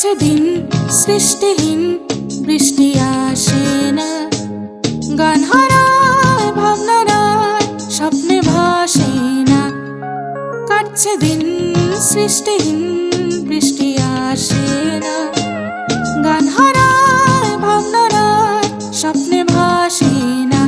কাটছে দিন সৃষ্টিহীন, বৃষ্টি আসে না। গান হারায় ভাবনারায়, স্বপ্নে ভাসে না। কাটছে দিন সৃষ্টিহীন, বৃষ্টি আসে না। গান হারায় ভাবনারায়, স্বপ্নে ভাসে না।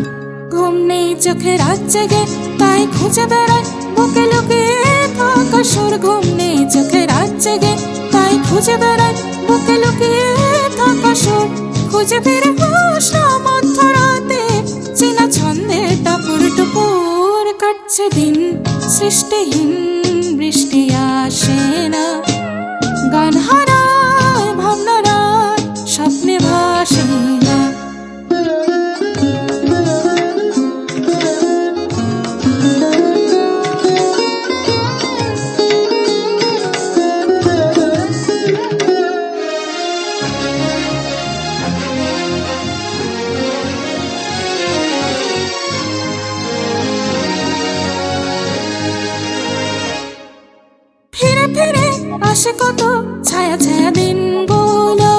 ঘুম নেই চোখে রাত জেগে, তাই খুঁজে বেড়ায় বুকে লুকিয়ে থাকা সুর। ঘুম নেই চোখে রাত জেগে, তাই খুঁজে বেড়ায় বুকে লুকিয়ে থাকা সুর। খুঁজে ফিরে আসা মধ্যরাতে চেনা ছন্দে টাপুর টুপুর। কাটছে দিন সৃষ্টিহীন, বৃষ্টি আসে না। গান হারায় ভাবনারায়, স্বপ্নে ভাসে না। ফিরে ফিরে আসে কত ছায়া ছায়া দিনগুলো,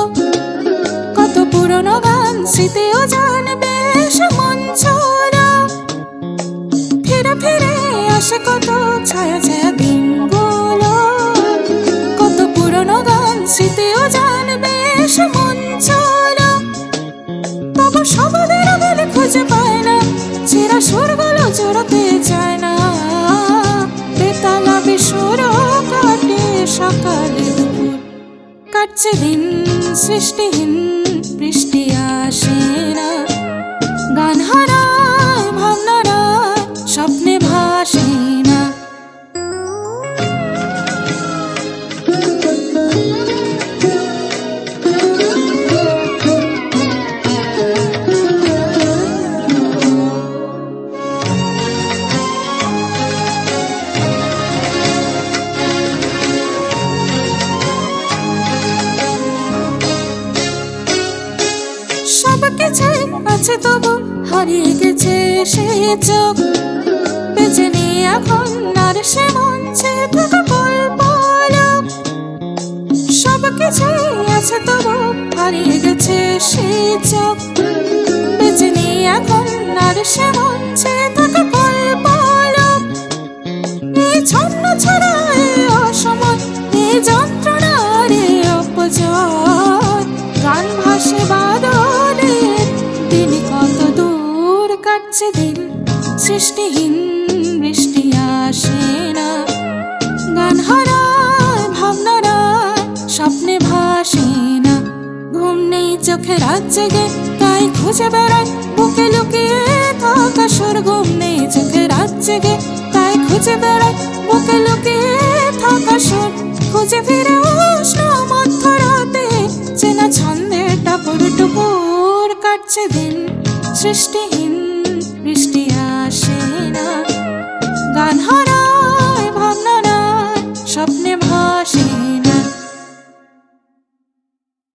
কত পুরনো গান স্মৃতিও জানবে এসে মন ছুঁলো। ফিরে ফিরে আসে কত ছায়া ছায়া দিনগুলো, কত পুরনো গান স্মৃতিও জানবে এসে মন ছুঁলো। তবু সবাদের গেলে খুঁজে পায় না, চেরা সুরগুলো জোড়াতে চায় না। বেতালা বেসুর কাটে সকালে দুপুর। কাটছে দিন সৃষ্টিহীন, বৃষ্টি আসে না। গান হারায় ভাবনারায়, স্বপ্নে ভাসে না। সবকিছু আছে তবু হারিয়ে গেছে সে চোখ। বেঁচে নেই এখন আর সে মঞ্চে থাকা কল্পলোক। সবকিছু আছে তবু হারিয়ে গেছে সে চোখ। বেঁচে নেই এখন আর সে মঞ্চে থাকা কল্পলোক। এই ছন্ন ছাড়া এই অসময়, এই যন্ত্রণার এই অপজয়। গান ভাসে বাদলে, দিন কত দূর। কাটছে দিন সৃষ্টিহীন, বৃষ্টি আসে না। গান হারায় ভাবনারায়, স্বপ্নে ভাসে না। ঘুম নেই চোখে রাত জেগে, তাই খুঁজে বেড়ায় বুকে লুকিয়ে থাকা সুর। ঘুম নেই চোখে রাত জেগে, তাই খুঁজে বেড়ায় বুকে লুকিয়ে থাকা সুর। খুঁজে ফিরে আসলো মধ্যরাতে চেনা ছন্দে টাপুর টুপুর। কাটছে দিন সৃষ্টিহীন, বৃষ্টি